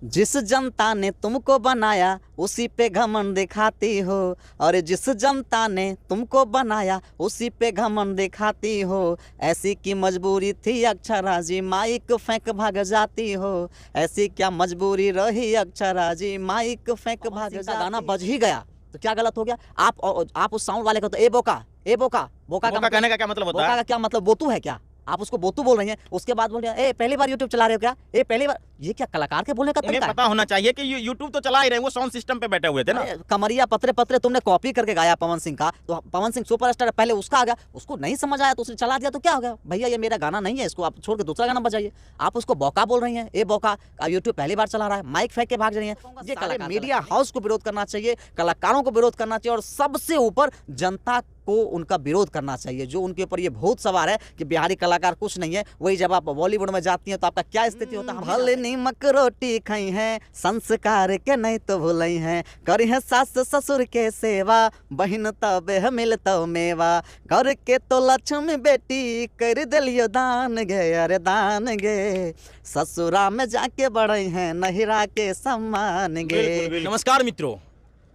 जिस जनता ने तुमको बनाया उसी पे घमंड दिखाती हो, और जिस जनता ने तुमको बनाया उसी पे घमंड दिखाती हो। ऐसी की मजबूरी थी अक्षरा जी, माइक फेंक भाग जाती हो। ऐसी क्या मजबूरी रही अक्षरा जी, माइक फेंक भाग जाती। गाना बज ही गया तो क्या गलत हो गया? आप उस साउंड वाले को तो ए बोका, ए बोका, बोका का कहने का क्या मतलब होता है? बोका का क्या मतलब? बोतू है क्या? आप उसको बोतू बोल रही हैं, उसके बाद बोल रहे हैं ए पहली बार यूट्यूब चला रहे हो क्या? ए पहली बार, ये क्या कलाकार के बोलने का तरीका है? पता होना चाहिए कि यूट्यूब तो चला ही रहे, वो साउंड सिस्टम पे बैठे हुए थे ना। कमरिया पत्रे पत्रे तुमने कॉपी करके गाया पवन सिंह का, तो पवन सिंह सुपरस्टार पहले उसका आ गया, उसको नहीं समझ आया तो उसने चला दिया, तो क्या हो गया? भैया ये मेरा गाना नहीं है, इसको आप छोड़ के दूसरा गाना बजाइए। आप उसको बौका बोल रही हैं, ए बौका, यूट्यूब पहली बार चला रहा है, माइक फेंक के भाग रही है। ये कलाकार, मीडिया हाउस को विरोध करना चाहिए, कलाकारों को विरोध करना चाहिए, और सबसे ऊपर जनता को उनका विरोध करना चाहिए। जो उनके ऊपर ये भूत सवार है कि बिहारी कलाकार कुछ नहीं है, वही जब आप बॉलीवुड में जाती हैं तो आपका क्या स्थिति होता है? भले नीमक रोटी खाई है, संस्कार के नहीं तो भूलई हैं, करी है सास ससुर के सेवा, बहन तबे मिलतो मेवा, घर के तो लक्ष्मी बेटी कर दिलियो दान गे, अरे दान गे, ससुरा में जाके बड़े हैं नहिरा के सम्मान गे। नमस्कार मित्रों,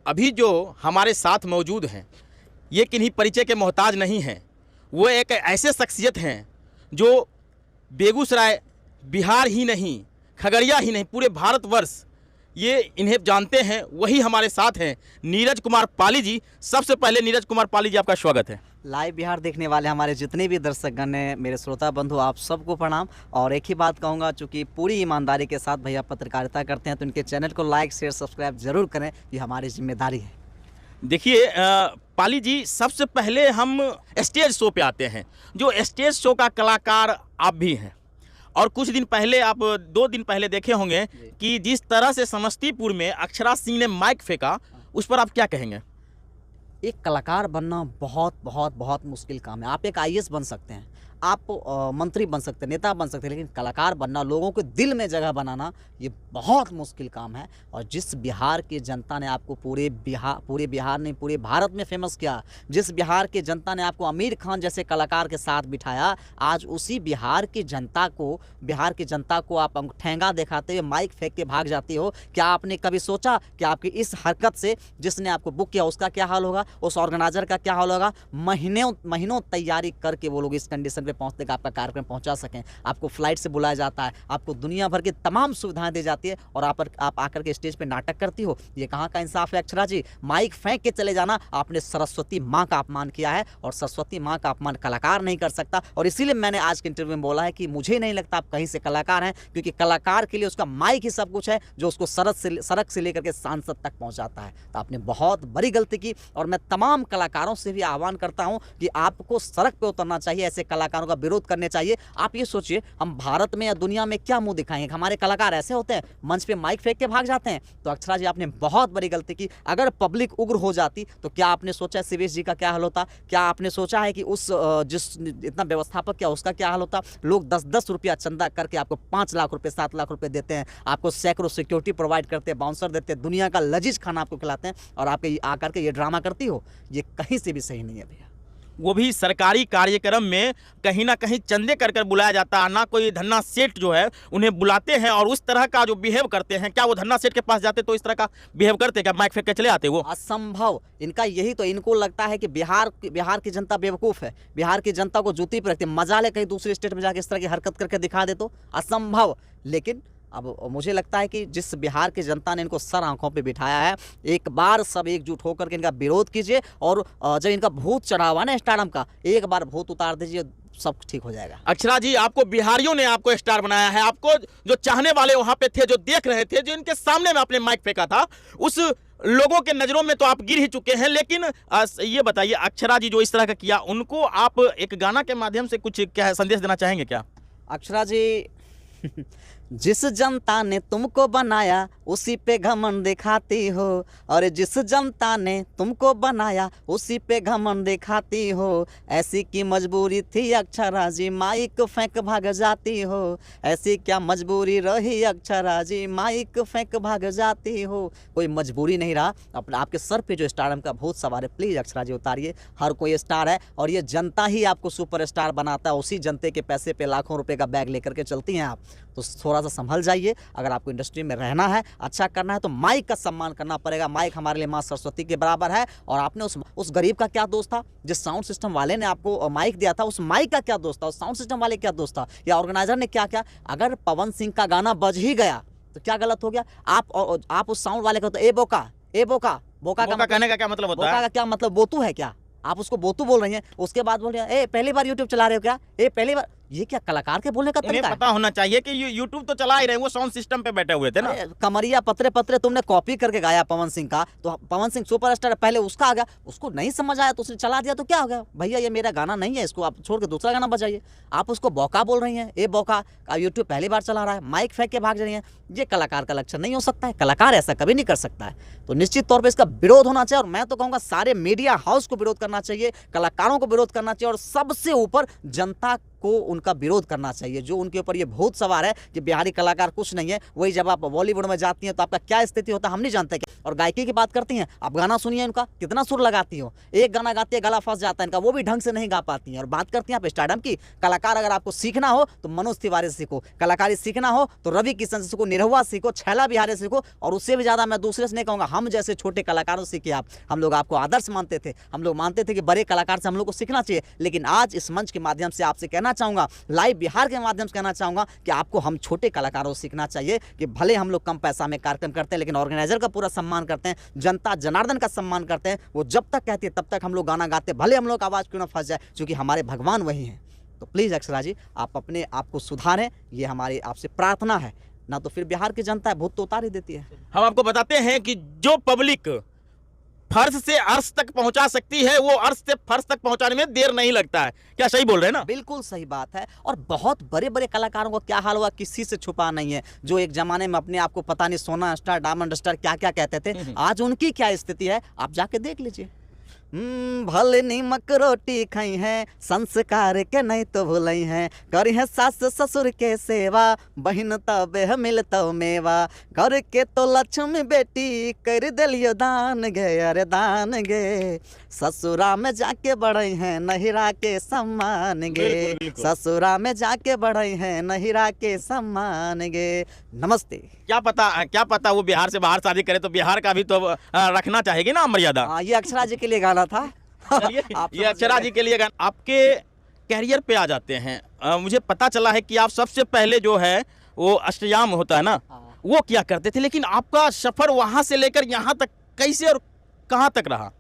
अभी जो हमारे साथ मौजूद हैं ये किन्हीं परिचय के मोहताज नहीं हैं। वो एक ऐसे शख्सियत हैं जो बेगूसराय, बिहार ही नहीं, खगड़िया ही नहीं, पूरे भारतवर्ष ये इन्हें जानते हैं। वही हमारे साथ हैं नीरज कुमार पाली जी। सबसे पहले नीरज कुमार पाली जी, आपका स्वागत है। लाइव बिहार देखने वाले हमारे जितने भी दर्शकगण हैं, मेरे श्रोता बंधु, आप सबको प्रणाम। और एक ही बात कहूँगा, चूँकि पूरी ईमानदारी के साथ भैया पत्रकारिता करते हैं, तो इनके चैनल को लाइक शेयर सब्सक्राइब जरूर करें, ये हमारी जिम्मेदारी है। देखिए पाली जी, सबसे पहले हम स्टेज शो पे आते हैं। जो स्टेज शो का कलाकार आप भी हैं, और कुछ दिन पहले, आप 2 दिन पहले देखे होंगे कि जिस तरह से समस्तीपुर में अक्षरा सिंह ने माइक फेंका, उस पर आप क्या कहेंगे? एक कलाकार बनना बहुत बहुत बहुत मुश्किल काम है। आप एक आईएएस बन सकते हैं, आप मंत्री बन सकते हैं, नेता बन सकते हैं, लेकिन कलाकार बनना, लोगों के दिल में जगह बनाना, ये बहुत मुश्किल काम है। और जिस बिहार की जनता ने आपको पूरे बिहार नहीं, पूरे भारत में फेमस किया, जिस बिहार की जनता ने आपको आमिर खान जैसे कलाकार के साथ बिठाया, आज उसी बिहार की जनता को आप ठेंगा दिखाते हुए माइक फेंक के भाग जाती हो। क्या आपने कभी सोचा कि आपकी इस हरकत से जिसने आपको बुक किया उसका क्या हाल होगा, उस ऑर्गेनाइजर का क्या हाल होगा? महीनों तैयारी करके वो लोग इस कंडीशन पे पहुंचते कि आपका कार्यक्रम पहुंचा सकें। आपको फ्लाइट से बुलाया जाता है, आपको दुनिया भर की तमाम सुविधाएं दी जाती है, और आप आकर के स्टेज पे नाटक करती हो। ये कहाँ का इंसाफ है अक्षरा जी? माइक फेंक के चले जाना, आपने सरस्वती माँ का अपमान किया है, और सरस्वती माँ का अपमान कलाकार नहीं कर सकता। और इसीलिए मैंने आज के इंटरव्यू में बोला है कि मुझे नहीं लगता आप कहीं से कलाकार हैं, क्योंकि कलाकार के लिए उसका माइक ही सब कुछ है, जो उसको सड़क से लेकर के सांसद तक पहुंचाता है। तो आपने बहुत बड़ी गलती की, और मैं तमाम कलाकारों से भी आह्वान करता हूं कि आपको सड़क पे उतरना चाहिए, ऐसे कलाकारों का विरोध करने चाहिए। आप ये सोचिए, हम भारत में या दुनिया में क्या मुंह दिखाएंगे? हमारे कलाकार ऐसे होते हैं, मंच पे माइक फेंक के भाग जाते हैं। तो अक्षरा जी, आपने बहुत बड़ी गलती की। अगर पब्लिक उग्र हो जाती तो क्या आपने सोचा शिवेश जी का क्या हाल होता? क्या आपने सोचा है कि उस जिस इतना व्यवस्थापक क्या, उसका क्या हाल होता? लोग 10-10 रुपया चंदा करके आपको 5 लाख रुपए, 7 लाख रुपए देते हैं, आपको सैकड़ों सिक्योरिटी प्रोवाइड करते हैं, बाउंसर देते हैं, दुनिया का लजीज खाना आपको खिलाते हैं, और आपके आकर के ये ड्रामा करती हो। ये कहीं से भी सही नहीं है भैया। वो भी सरकारी कार्यक्रम में कहीं ना कहीं चंदे कर बुलाया जाता है, ना कोई धन्ना सेठ जो है उन्हें बुलाते हैं, और उस तरह का जो बिहेव करते हैं। क्या वो धन्ना सेठ के पास जाते तो इस तरह का बिहेव करते? क्या माइक फेंक के चले आते? वो असंभव। इनका यही तो, इनको लगता है कि बिहार की जनता बेवकूफ़ है, बिहार की जनता को जूती पर रखती है। मजा ले कहीं दूसरे स्टेट में जाके इस तरह की हरकत करके दिखा दे तो असंभव। लेकिन अब मुझे लगता है कि जिस बिहार की जनता ने इनको सर आंखों पे बिठाया है, एक बार सब एकजुट होकर के इनका विरोध कीजिए, और जब इनका भूत चढ़ा हुआ ना स्टारडम का, एक बार भूत उतार दीजिए, सब ठीक हो जाएगा। अक्षरा जी, आपको बिहारियों ने आपको स्टार बनाया है। आपको जो चाहने वाले वहां पे थे, जो देख रहे थे, जो इनके सामने में आपने माइक फेंका था, उस लोगों के नजरों में तो आप गिर ही चुके हैं। लेकिन ये बताइए, अक्षरा जी जो इस तरह का किया, उनको आप एक गाना के माध्यम से कुछ क्या संदेश देना चाहेंगे क्या? अक्षरा जी, जिस जनता ने तुमको बनाया उसी पे घमंड दिखाती हो, और जिस जनता ने तुमको बनाया उसी पे घमंड दिखाती हो। ऐसी की मजबूरी थी अक्षरा जी, माइक फेंक भाग जाती हो। ऐसी क्या मजबूरी रही अक्षरा जी, माइक फेंक भाग जाती हो। कोई मजबूरी नहीं रहा। आपके सर पे जो स्टारडम का भूत सवार है, प्लीज़ अक्षरा जी उतारिए। हर कोई स्टार है, और ये जनता ही आपको सुपर स्टार बनाता है। उसी जनते के पैसे पे लाखों रुपए का बैग लेकर के चलती हैं आप। तो थोड़ा थोड़ा सा संभल जाइए। अगर आपको इंडस्ट्री में रहना है, अच्छा करना है, तो माइक का सम्मान करना पड़ेगा। माइक हमारे लिए माँ सरस्वती के बराबर है। और आपने उस गरीब का क्या दोस्त था? जिस साउंड सिस्टम वाले ने आपको माइक दिया था, उस माइक का क्या दोस्त था? उस साउंड सिस्टम वाले क्या दोस्त था? या ऑर्गेनाइजर ने क्या क्या? अगर पवन सिंह का गाना बज ही गया तो क्या गलत हो गया? आप उस साउंड वाले को तो ए बोका बोका बोका कहने का क्या मतलब होता है? बोका का क्या मतलब? बोतू है क्या? आप उसको बोतू बोल रही हैं, उसके बाद बोल रही हैं ए पहली बार यूट्यूब चला रहे हो क्या? ए पहली बार। ये क्या कलाकार के बोलने का इन्हें तरीका है? पता होना चाहिए कि यूट्यूब तो चला ही रहे, वो साउंड सिस्टम पे बैठे हुए थे ना। कमरिया पत्रे पत्रे तुमने कॉपी करके गाया पवन सिंह का, तो पवन सिंह सुपरस्टार, पहले उसका आ गया, उसको नहीं समझ आया तो उसने चला दिया, तो क्या हो गया? भैया ये मेरा गाना नहीं है, इसको आप छोड़ के दूसरा गाना बजाइए। आप उसको बौका बोल रही हैं, ए बौका, यूट्यूब पहली बार चला रहा है, माइक फेंक के भाग जा रही हैं। ये कलाकार का लक्षण नहीं हो सकता है। कलाकार ऐसा कभी नहीं कर सकता है। तो निश्चित तौर पर इसका विरोध होना चाहिए। और मैं तो कहूँगा सारे मीडिया हाउस को विरोध करना चाहिए, कलाकारों को विरोध करना चाहिए, और सबसे ऊपर जनता को उनका विरोध करना चाहिए। जो उनके ऊपर ये भूत सवार है कि बिहारी कलाकार कुछ नहीं है, वही जब आप बॉलीवुड में जाती हैं तो आपका क्या स्थिति होता है हम नहीं जानते क्या। और गायकी की बात करती हैं, आप गाना सुनिए उनका, कितना सुर लगाती हो, एक गाना गाती है गला फंस जाता है इनका, वो भी ढंग से नहीं गा पाती हैं। और बात करती हैं आप स्टारडम की। कलाकार अगर आपको सीखना हो तो मनोज तिवारी से सीखो, कलाकारी सीखना हो तो रवि किशन से सीखो, निरहुआ सीखो, छैला बिहारी से सीखो। और उससे भी ज़्यादा मैं दूसरे से नहीं कहूँगा, हम जैसे छोटे कलाकारों से सीखिए आप। हम लोग आपको आदर्श मानते थे, हम लोग मानते थे कि बड़े कलाकार से हम लोग को सीखना चाहिए। लेकिन आज इस मंच के माध्यम से आपसे कहना चाहूँगा, बिहार के माध्यम से कहना चाहूंगा कि आपको हम छोटे कलाकारों से सीखना चाहिए कि भले हम लोग कम पैसा में कार्यक्रम करते हैं, लेकिन ऑर्गेनाइजर का पूरा सम्मान करते हैं, जनता जनार्दन का सम्मान करते हैं। वो जब तक कहती है तब तक हम लोग गाना गाते हैं, भले हम लोग आवाज़ क्यों ना फंस जाए, क्योंकि हमारे भगवान वही हैं। तो प्लीज़ अक्षरा जी, आप अपने आप को सुधारें, ये हमारी आपसे प्रार्थना है। ना तो फिर बिहार की जनता है भूत तो उतार ही देती है। हम आपको बताते हैं कि जो पब्लिक फर्श से अर्श तक पहुंचा सकती है, वो अर्श से फर्श तक पहुंचाने में देर नहीं लगता है। क्या सही बोल रहे हैं ना? बिल्कुल सही बात है। और बहुत बड़े बड़े कलाकारों का क्या हाल हुआ, किसी से छुपा नहीं है। जो एक जमाने में अपने आप को पता नहीं सोना स्टार, डायमंड स्टार, क्या क्या कहते थे, आज उनकी क्या स्थिति है आप जाके देख लीजिए। भले नीमक रोटी खाई है, संस्कार के नहीं तो भूलई है, करी है सास ससुर के सेवा, बहन तबे मिल तो मेवा, घर के तो लक्ष्मी बेटी, कर दिलियो दान गे, अरे दान गे, ससुरा में जाके बढ़ई हैं, नहिरा के सम्मान गे, ससुरा में जाके बढ़ई हैं, नहिरा के सम्मान गे। नमस्ते। क्या पता वो बिहार से बाहर शादी करे तो बिहार का भी तो रखना चाहेगी ना मर्यादा। ये अक्षरा जी के लिए गाना था। ये अक्षरा जी के लिए गाना। आपके कैरियर पे आ जाते हैं। मुझे पता चला है कि आप सबसे पहले जो है वो अष्टयाम होता है ना, वो क्या करते थे, लेकिन आपका सफर वहां से लेकर यहाँ तक कैसे और कहाँ तक रहा?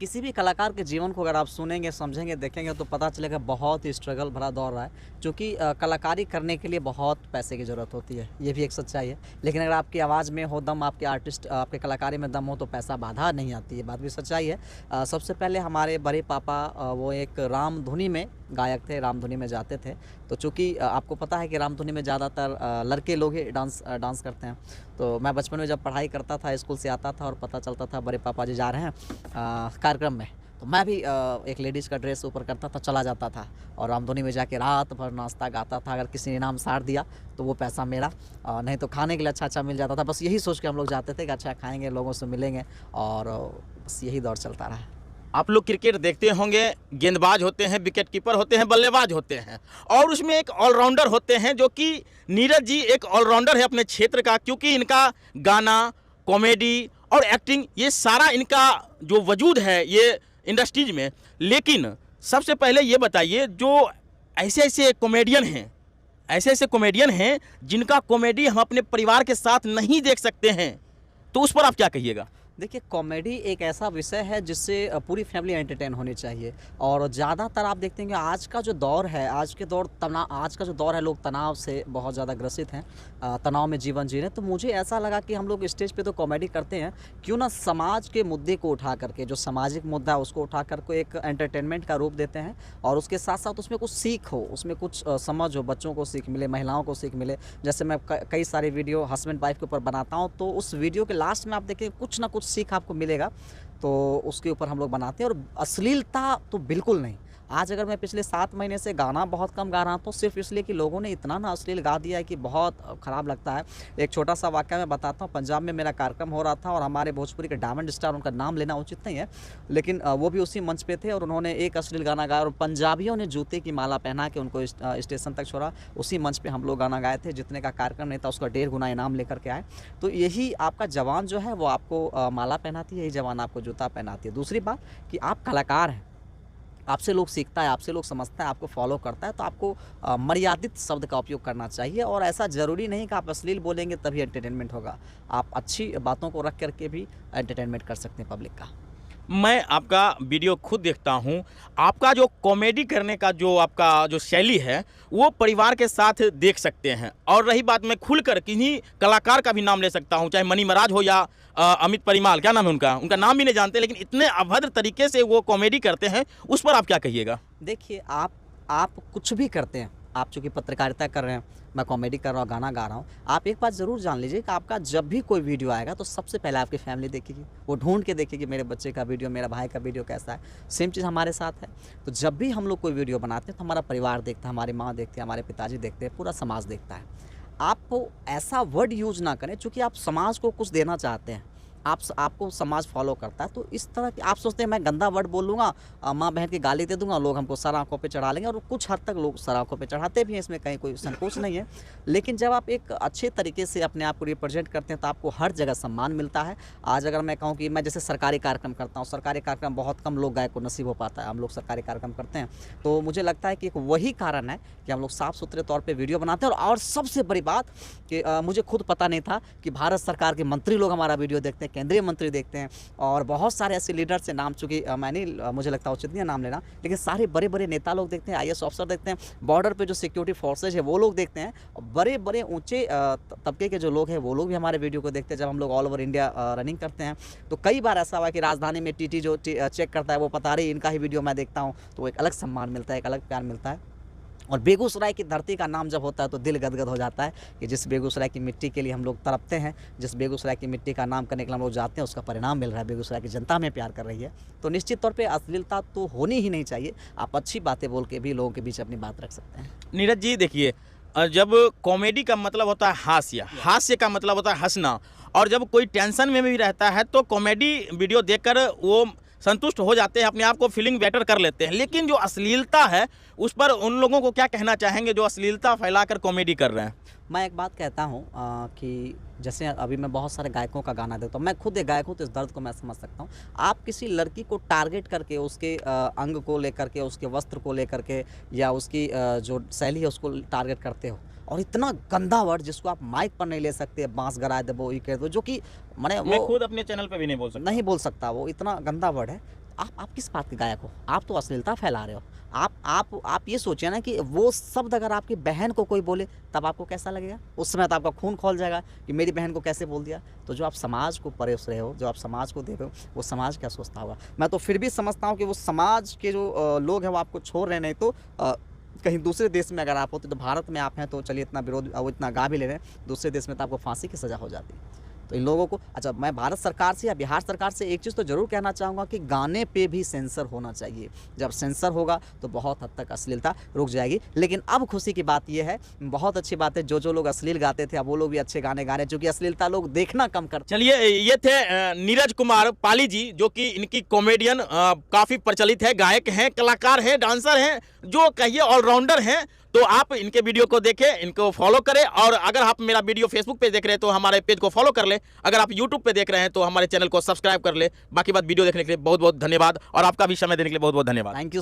किसी भी कलाकार के जीवन को अगर आप सुनेंगे, समझेंगे, देखेंगे तो पता चलेगा बहुत ही स्ट्रगल भरा दौर रहा है। क्योंकि कलाकारी करने के लिए बहुत पैसे की ज़रूरत होती है, ये भी एक सच्चाई है। लेकिन अगर आपकी आवाज़ में हो दम, आपके आर्टिस्ट, आपके कलाकारी में दम हो तो पैसा बाधा नहीं आती है, बात भी सच्चाई है। सबसे पहले हमारे बड़े पापा वो एक रामधुनी में गायक थे, रामधुनी में जाते थे। तो चूँकि आपको पता है कि रामधुनी में ज़्यादातर लड़के लोग ही डांस करते हैं। तो मैं बचपन में जब पढ़ाई करता था, स्कूल से आता था और पता चलता था बड़े पापा जी जा रहे हैं कार्यक्रम में, तो मैं भी एक लेडीज़ का ड्रेस ऊपर करता था, चला जाता था और रामधुनी में जाके रात भर नाश्ता गाता था। अगर किसी ने इनाम सार दिया तो वो पैसा मेरा, नहीं तो खाने के लिए अच्छा मिल जाता था। बस यही सोच के हम लोग जाते थे कि अच्छा खाएंगे, लोगों से मिलेंगे, और बस यही दौर चलता रहा। आप लोग क्रिकेट देखते होंगे, गेंदबाज होते हैं, विकेट कीपर होते हैं, बल्लेबाज होते हैं, और उसमें एक ऑलराउंडर होते हैं, जो कि नीरज जी एक ऑलराउंडर है अपने क्षेत्र का। क्योंकि इनका गाना, कॉमेडी और एक्टिंग, ये सारा इनका जो वजूद है ये इंडस्ट्रीज में। लेकिन सबसे पहले ये बताइए, जो ऐसे ऐसे कॉमेडियन हैं जिनका कॉमेडी हम अपने परिवार के साथ नहीं देख सकते हैं, तो उस पर आप क्या कहिएगा? देखिए, कॉमेडी एक ऐसा विषय है जिससे पूरी फैमिली एंटरटेन होनी चाहिए। और ज़्यादातर आप देखते हैं कि आज का जो दौर है, आज का जो दौर है, लोग तनाव से बहुत ज़्यादा ग्रसित हैं, तनाव में जीवन जी रहे हैं। तो मुझे ऐसा लगा कि हम लोग स्टेज पे तो कॉमेडी करते हैं, क्यों ना समाज के मुद्दे को उठा करके, जो सामाजिक मुद्दा है उसको उठा करके एक एंटरटेनमेंट का रूप देते हैं, और उसके साथ साथ उसमें कुछ सीख हो, उसमें कुछ समझ हो, बच्चों को सीख मिले, महिलाओं को सीख मिले। जैसे मैं कई सारे वीडियो हस्बैंड वाइफ के ऊपर बनाता हूँ, तो उस वीडियो के लास्ट में आप देखिए कुछ ना कुछ सीख आपको मिलेगा, तो उसके ऊपर हम लोग बनाते हैं। और अश्लीलता तो बिल्कुल नहीं। आज अगर मैं पिछले 7 महीने से गाना बहुत कम गा रहा हूँ तो सिर्फ इसलिए कि लोगों ने इतना ना अश्लील गा दिया है कि बहुत ख़राब लगता है। एक छोटा सा वाक़या मैं बताता हूँ। पंजाब में मेरा कार्यक्रम हो रहा था और हमारे भोजपुरी के डायमंड स्टार, उनका नाम लेना उचित नहीं है, लेकिन वो भी उसी मंच पे थे और उन्होंने एक अश्लील गाना गाया और पंजाबियों ने जूते की माला पहना के उनको स्टेशन तक छोड़ा। उसी मंच पे हम लोग गाना गाए थे, जितने का कार्यक्रम नहीं था उसका 1.5 गुना इनाम लेकर के आए। तो यही आपका जवान जो है वो आपको माला पहनाती है, यही जवान आपको जूता पहनाती है। दूसरी बात कि आप कलाकार हैं, आपसे लोग सीखता है, आपसे लोग समझता है, आपको फॉलो करता है, तो आपको मर्यादित शब्द का उपयोग करना चाहिए। और ऐसा ज़रूरी नहीं कि आप अश्लील बोलेंगे तभी एंटरटेनमेंट होगा, आप अच्छी बातों को रख करके भी एंटरटेनमेंट कर सकते हैं पब्लिक का। मैं आपका वीडियो खुद देखता हूं। आपका जो कॉमेडी करने का जो आपका जो शैली है वो परिवार के साथ देख सकते हैं। और रही बात, मैं खुलकर किन्हीं कलाकार का भी नाम ले सकता हूं, चाहे मनी महाराज हो या अमित परिमाल, क्या नाम है उनका नाम भी नहीं जानते, लेकिन इतने अभद्र तरीके से वो कॉमेडी करते हैं, उस पर आप क्या कहिएगा? देखिए, आप कुछ भी करते हैं, आप चूँकि पत्रकारिता कर रहे हैं, मैं कॉमेडी कर रहा हूँ, गाना गा रहा हूँ, आप एक बात ज़रूर जान लीजिए कि आपका जब भी कोई वीडियो आएगा तो सबसे पहले आपकी फैमिली देखेगी, वो ढूंढ के देखेगी मेरे बच्चे का वीडियो, मेरा भाई का वीडियो कैसा है। सेम चीज़ हमारे साथ है। तो जब भी हम लोग कोई वीडियो बनाते हैं तो हमारा परिवार देखता है, हमारी माँ देखती है, हमारे पिताजी देखते हैं, पूरा समाज देखता है। आप ऐसा वर्ड यूज़ ना करें चूँकि आप समाज को कुछ देना चाहते हैं, आपको समाज फॉलो करता है, तो इस तरह की आप सोचते हैं मैं गंदा वर्ड बोल लूँगा, माँ बहन की गाली दे दूँगा, लोग हमको सर आँखों पे चढ़ा लेंगे, और कुछ हद तक लोग सर आँखों पे चढ़ाते भी हैं, इसमें कहीं कोई संकोच नहीं है। लेकिन जब आप एक अच्छे तरीके से अपने आप को रिप्रेजेंट करते हैं तो आपको हर जगह सम्मान मिलता है। आज अगर मैं कहूँ कि मैं जैसे सरकारी कार्यक्रम करता हूँ, सरकारी कार्यक्रम बहुत कम लोग गायक को नसीब हो पाता है, हम लोग सरकारी कार्यक्रम करते हैं, तो मुझे लगता है कि एक वही कारण है कि हम लोग साफ़ सुथरे तौर पर वीडियो बनाते हैं। और सबसे बड़ी बात कि मुझे खुद पता नहीं था कि भारत सरकार के मंत्री लोग हमारा वीडियो देखते हैं, केंद्रीय मंत्री देखते हैं, और बहुत सारे ऐसे लीडर से नाम, चूँकि मुझे लगता है उचित नहीं है नाम लेना, लेकिन सारे बड़े बड़े नेता लोग देखते हैं, IAS ऑफिसर देखते हैं, बॉर्डर पे जो सिक्योरिटी फोर्सेज है वो लोग देखते हैं, बड़े बड़े ऊंचे तबके के जो लोग हैं वो लोग भी हमारे वीडियो को देखते हैं। जब हम लोग ऑल ओवर इंडिया रनिंग करते हैं तो कई बार ऐसा हुआ कि राजधानी में TT जो चेक करता है वो पता रही इनका ही वीडियो मैं देखता हूँ, तो एक अलग सम्मान मिलता है, एक अलग प्यार मिलता है। और बेगूसराय की धरती का नाम जब होता है तो दिल गदगद हो जाता है कि जिस बेगूसराय की मिट्टी के लिए हम लोग तड़पते हैं, जिस बेगूसराय की मिट्टी का नाम करने के लिए हम लोग जाते हैं, उसका परिणाम मिल रहा है, बेगूसराय की जनता में प्यार कर रही है। तो निश्चित तौर पे अश्लीलता तो होनी ही नहीं चाहिए, आप अच्छी बातें बोल के भी लोगों के बीच अपनी बात रख सकते हैं। नीरज जी, देखिए, जब कॉमेडी का मतलब होता है हास्य, हास्य का मतलब होता है हंसना, और जब कोई टेंशन में भी रहता है तो कॉमेडी वीडियो देखकर वो संतुष्ट हो जाते हैं, अपने आप को फीलिंग बेटर कर लेते हैं। लेकिन जो अश्लीलता है उस पर उन लोगों को क्या कहना चाहेंगे जो अश्लीलता फैलाकर कॉमेडी कर रहे हैं? मैं एक बात कहता हूँ कि जैसे अभी मैं बहुत सारे गायकों का गाना देखता हूँ, मैं खुद एक गायक हूँ तो इस दर्द को मैं समझ सकता हूँ। आप किसी लड़की को टारगेट करके उसके अंग को लेकर के, उसके वस्त्र को लेकर के, या उसकी जो शैली है उसको टारगेट करते हो, और इतना गंदा वर्ड जिसको आप माइक पर नहीं ले सकते, बांस गराए देबो, ये कह दो, जो कि मैं खुद अपने चैनल पे भी नहीं बोल सकता, वो इतना गंदा वर्ड है। आप किस बात के गायक हो? आप तो अश्लीलता फैला रहे हो। आप ये सोचिए ना कि वो शब्द अगर आपकी बहन को कोई बोले तब आपको कैसा लगेगा? उस समय तो आपका खून खौल जाएगा कि मेरी बहन को कैसे बोल दिया। तो जो आप समाज को परोस रहे हो, जो आप समाज को दे रहे हो, वो समाज क्या सोचता होगा? मैं तो फिर भी समझता हूँ कि वो समाज के जो लोग हैं वो आपको छोड़ रहे, नहीं तो कहीं दूसरे देश में अगर आप होते तो भारत में आप हैं तो चलिए इतना विरोध, वो इतना गा भी ले रहे हैं, दूसरे देश में तो आपको फांसी की सज़ा हो जाती है। तो इन लोगों को, अच्छा, मैं भारत सरकार से या बिहार सरकार से एक चीज़ तो ज़रूर कहना चाहूँगा कि गाने पे भी सेंसर होना चाहिए। जब सेंसर होगा तो बहुत हद तक अश्लीलता रुक जाएगी। लेकिन अब खुशी की बात यह है, बहुत अच्छी बात है, जो लोग अश्लील गाते थे अब वो लोग भी अच्छे गाने गा रहे हैं, चूँकि अश्लीलता लोग देखना कम कर। चलिए, ये थे नीरज कुमार पाली जी, जो कि इनकी कॉमेडियन काफ़ी प्रचलित है, गायक हैं, कलाकार हैं, डांसर हैं, जो कहिए ऑलराउंडर हैं। तो आप इनके वीडियो को देखें, इनको फॉलो करें, और अगर आप मेरा वीडियो फेसबुक पे देख रहे हैं तो हमारे पेज को फॉलो कर लें, अगर आप यूट्यूब पे देख रहे हैं तो हमारे चैनल को सब्सक्राइब कर लें। बाकी बात वीडियो देखने के लिए बहुत बहुत धन्यवाद, और आपका भी समय देने के लिए बहुत बहुत धन्यवाद। Thank you.